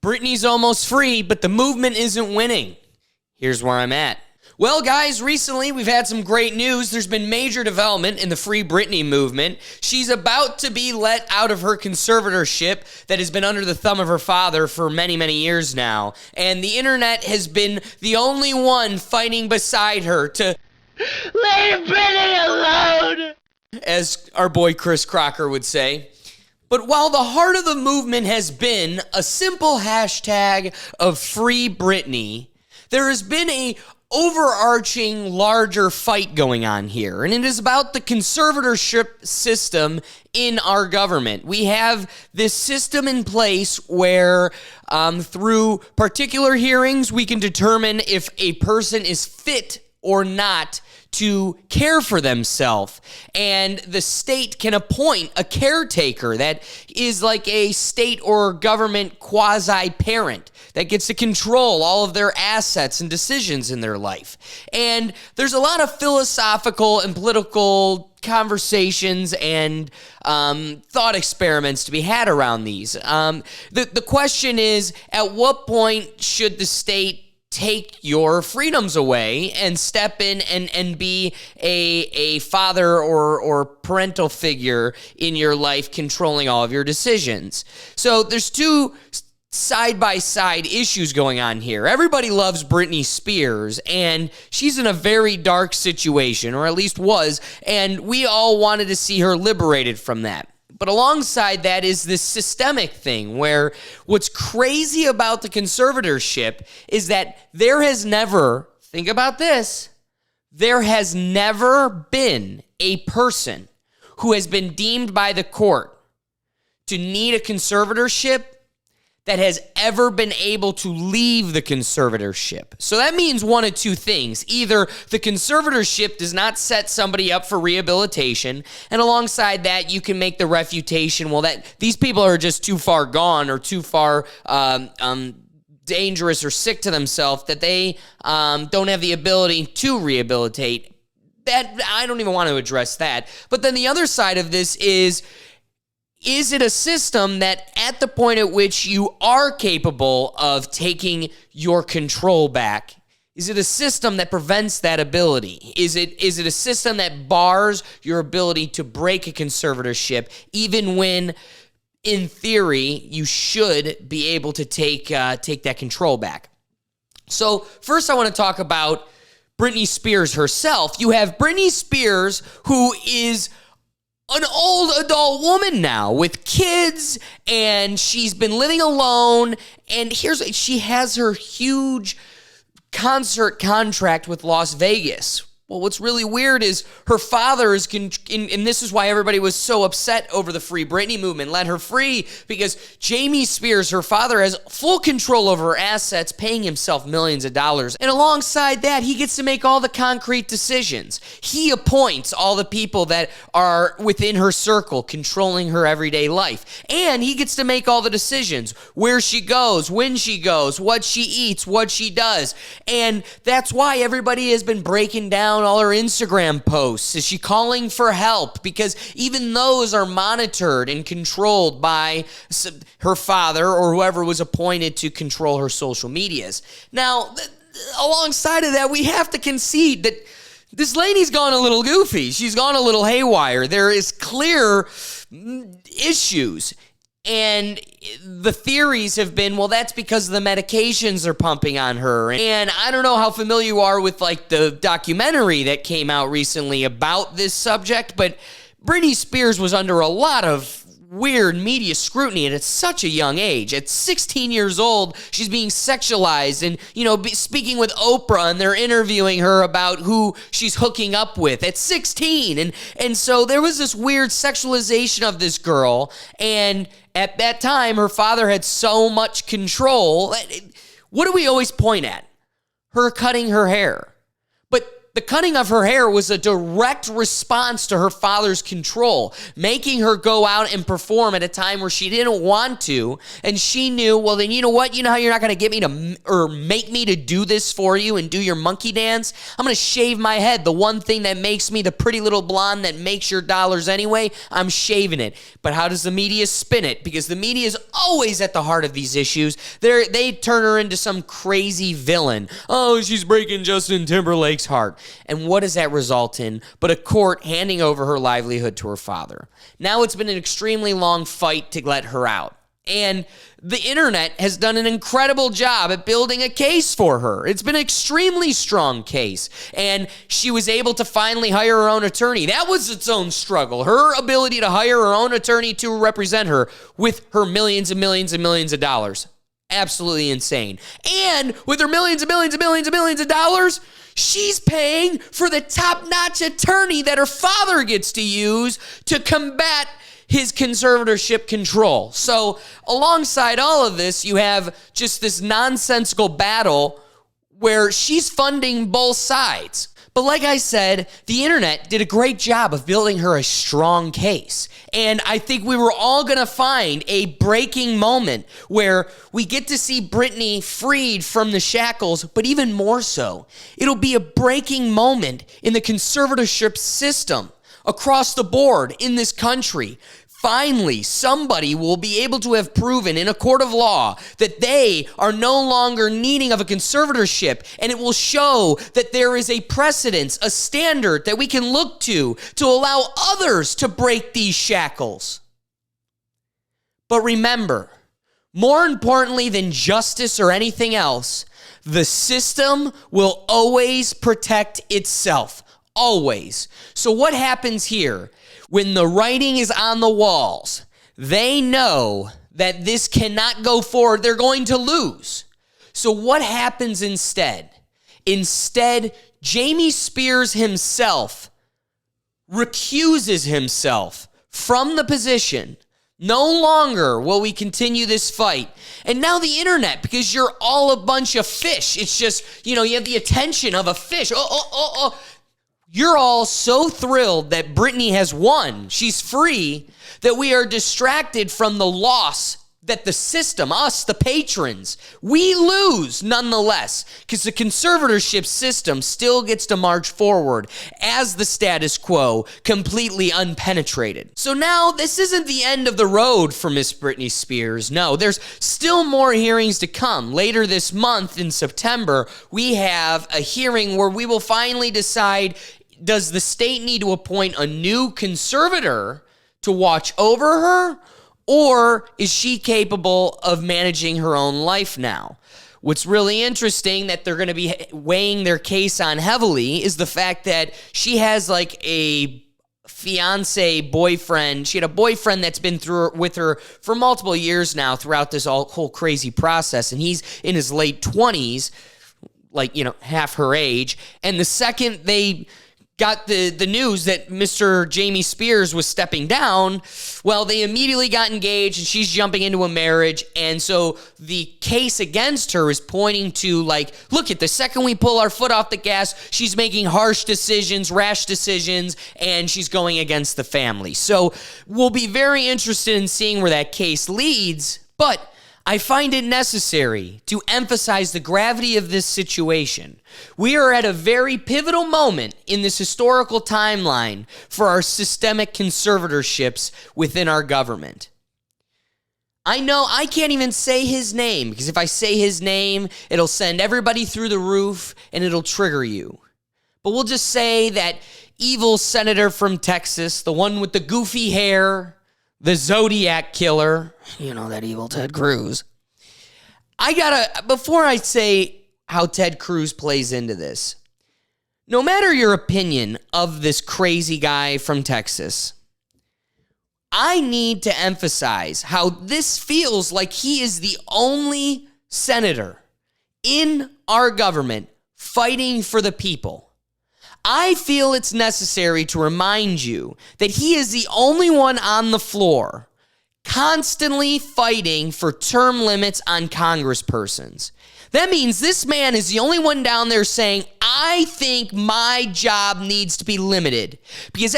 Britney's almost free, but the movement isn't winning. Here's where I'm at. Well, guys, recently we've had some great news. There's been major development in the Free Britney movement. She's about to be let out of her conservatorship that has been under the thumb of her father for many, many years now. And the internet has been the only one fighting beside her to leave Britney alone, as our boy Chris Crocker would say. But while the heart of the movement has been a simple hashtag of Free Britney, there has been a overarching, larger fight going on here, and it is about the conservatorship system in our government. We have this system in place where through particular hearings, we can determine if a person is fit or not to care for themselves, and the state can appoint a caretaker that is like a state or government quasi-parent that gets to control all of their assets and decisions in their life. And there's a lot of philosophical and political conversations and thought experiments to be had around these. The question is, at what point should the state take your freedoms away and step in and be a father or parental figure in your life controlling all of your decisions? So there's two side-by-side issues going on here. Everybody loves Britney Spears, and she's in a very dark situation, or at least was, and we all wanted to see her liberated from that. But alongside that is this systemic thing where what's crazy about the conservatorship is that there has never, think about this, there has never been a person who has been deemed by the court to need a conservatorship that has ever been able to leave the conservatorship. So that means one of two things. Either the conservatorship does not set somebody up for rehabilitation, and alongside that, you can make the refutation, well, that these people are just too far gone or too far dangerous or sick to themselves that they don't have the ability to rehabilitate. That I don't even want to address that. But then the other side of this is it a system that at the point at which you are capable of taking your control back, is it a system that prevents that ability? Is it a system that bars your ability to break a conservatorship, even when, in theory, you should be able to take that control back? So first I want to talk about Britney Spears herself. You have Britney Spears, who is an old adult woman now with kids, and she's been living alone, and she has her huge concert contract with Las Vegas. Well, what's really weird is her father is, and this is why everybody was so upset over the Free Britney movement, let her free, because Jamie Spears, her father, has full control over her assets, paying himself millions of dollars. And alongside that, he gets to make all the concrete decisions. He appoints all the people that are within her circle, controlling her everyday life. And he gets to make all the decisions, where she goes, when she goes, what she eats, what she does. And that's why everybody has been breaking down all her Instagram posts. Is she calling for help? Because even those are monitored and controlled by her father or whoever was appointed to control her social medias. Now, alongside of that, we have to concede that this lady's gone a little goofy. She's gone a little haywire. There is clear issues. And the theories have been, well, that's because the medications they're pumping on her. And I don't know how familiar you are with like the documentary that came out recently about this subject, but Britney Spears was under a lot of weird media scrutiny and at such a young age. At 16 years old, she's being sexualized and, speaking with Oprah, and they're interviewing her about who she's hooking up with at 16. And so there was this weird sexualization of this girl, and at that time, her father had so much control. What do we always point at? Her cutting her hair. But The cutting of her hair was a direct response to her father's control, making her go out and perform at a time where she didn't want to. And she knew, well, then you know what? You know how you're not going to get me to, or make me to do this for you and do your monkey dance? I'm going to shave my head. The one thing that makes me the pretty little blonde that makes your dollars anyway, I'm shaving it. But how does the media spin it? Because the media is always at the heart of these issues. They turn her into some crazy villain. Oh, she's breaking Justin Timberlake's heart. And what does that result in but a court handing over her livelihood to her father? Now it's been an extremely long fight to let her out. And the internet has done an incredible job at building a case for her. It's been an extremely strong case. And she was able to finally hire her own attorney. That was its own struggle. Her ability to hire her own attorney to represent her with her millions and millions and millions of dollars. Absolutely insane. And with her millions and millions and millions and millions of dollars, she's paying for the top-notch attorney that her father gets to use to combat his conservatorship control. So alongside all of this, you have just this nonsensical battle where she's funding both sides. But like I said, the internet did a great job of building her a strong case. And I think we were all going to find a breaking moment where we get to see Britney freed from the shackles, but even more so, it'll be a breaking moment in the conservatorship system across the board in this country. Finally, somebody will be able to have proven in a court of law that they are no longer needing of a conservatorship, and it will show that there is a precedence, a standard that we can look to allow others to break these shackles. But remember, more importantly than justice or anything else, the system will always protect itself. Always. So what happens here? When the writing is on the walls, they know that this cannot go forward. They're going to lose. So what happens instead? Instead, Jamie Spears himself recuses himself from the position. No longer will we continue this fight. And now the internet, because you're all a bunch of fish. It's just, you have the attention of a fish. You're all so thrilled that Britney has won. She's free, that we are distracted from the loss that the system, us, the patrons, we lose nonetheless, because the conservatorship system still gets to march forward as the status quo, completely unpenetrated. So now this isn't the end of the road for Miss Britney Spears. No, there's still more hearings to come. Later this month in September, we have a hearing where we will finally decide, does the state need to appoint a new conservator to watch over her? Or is she capable of managing her own life now? What's really interesting that they're going to be weighing their case on heavily is the fact that she has like a fiance boyfriend. She had a boyfriend that's been with her for multiple years now throughout this whole crazy process. And he's in his late 20s, half her age. And the second they got the news that Mr. Jamie Spears was stepping down, well, they immediately got engaged and she's jumping into a marriage. And so the case against her is pointing to look at the second we pull our foot off the gas, she's making harsh decisions, rash decisions, and she's going against the family. So we'll be very interested in seeing where that case leads, but I find it necessary to emphasize the gravity of this situation. We are at a very pivotal moment in this historical timeline for our systemic conservatorships within our government. I know I can't even say his name, because if I say his name, it'll send everybody through the roof and it'll trigger you. But we'll just say that evil senator from Texas, the one with the goofy hair, the Zodiac killer, that evil Ted Cruz. Before I say how Ted Cruz plays into this, no matter your opinion of this crazy guy from Texas, I need to emphasize how this feels like he is the only senator in our government fighting for the people. I feel it's necessary to remind you that he is the only one on the floor constantly fighting for term limits on congresspersons. That means this man is the only one down there saying, I think my job needs to be limited because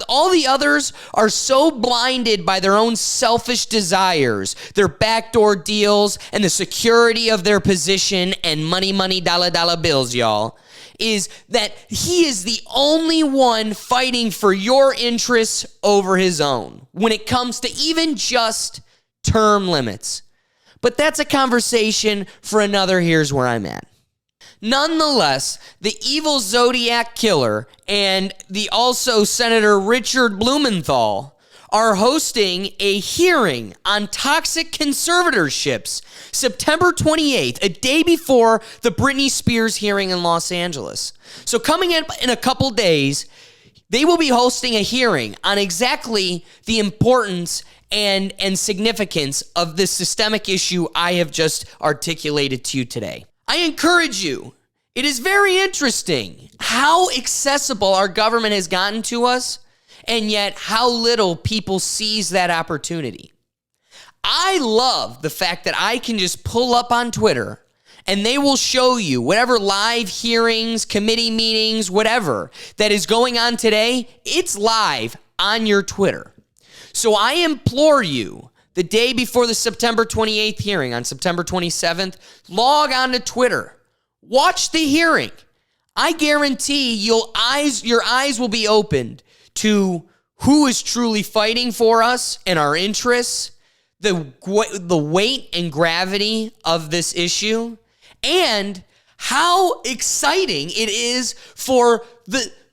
all the others are so blinded by their own selfish desires, their backdoor deals, and the security of their position and money, dollar bills, y'all, is that he is the only one fighting for your interests over his own when it comes to even just term limits. But that's a conversation for another Here's Where I'm At. Nonetheless, the evil Zodiac killer and the also Senator Richard Blumenthal are hosting a hearing on toxic conservatorships September 28th, a day before the Britney Spears hearing in Los Angeles. So coming in a couple days, they will be hosting a hearing on exactly the importance and significance of this systemic issue I have just articulated to you today. I encourage you. It is very interesting how accessible our government has gotten to us, and yet how little people seize that opportunity. I love the fact that I can just pull up on Twitter and they will show you whatever live hearings, committee meetings, whatever that is going on today, it's live on your Twitter. So I implore you, the day before the September 28th hearing on September 27th, log on to Twitter. Watch the hearing. I guarantee your eyes will be opened to who is truly fighting for us and our interests, the weight and gravity of this issue, and how exciting it is for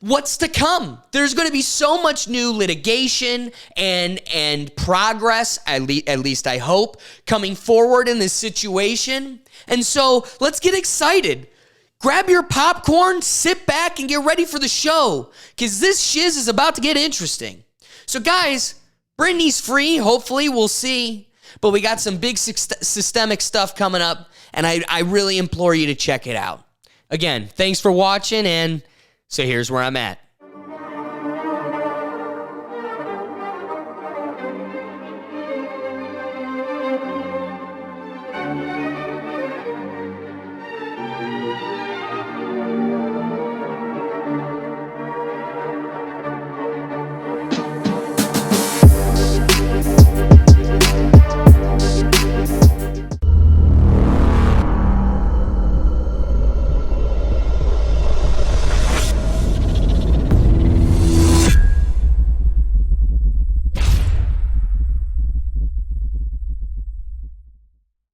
what's to come. There's going to be so much new litigation and progress, at least I hope, coming forward in this situation. And so let's get excited. Grab your popcorn, sit back, and get ready for the show, because this shiz is about to get interesting. So guys, Britney's free. Hopefully, we'll see. But we got some big systemic stuff coming up, and I really implore you to check it out. Again, thanks for watching, and so here's where I'm at.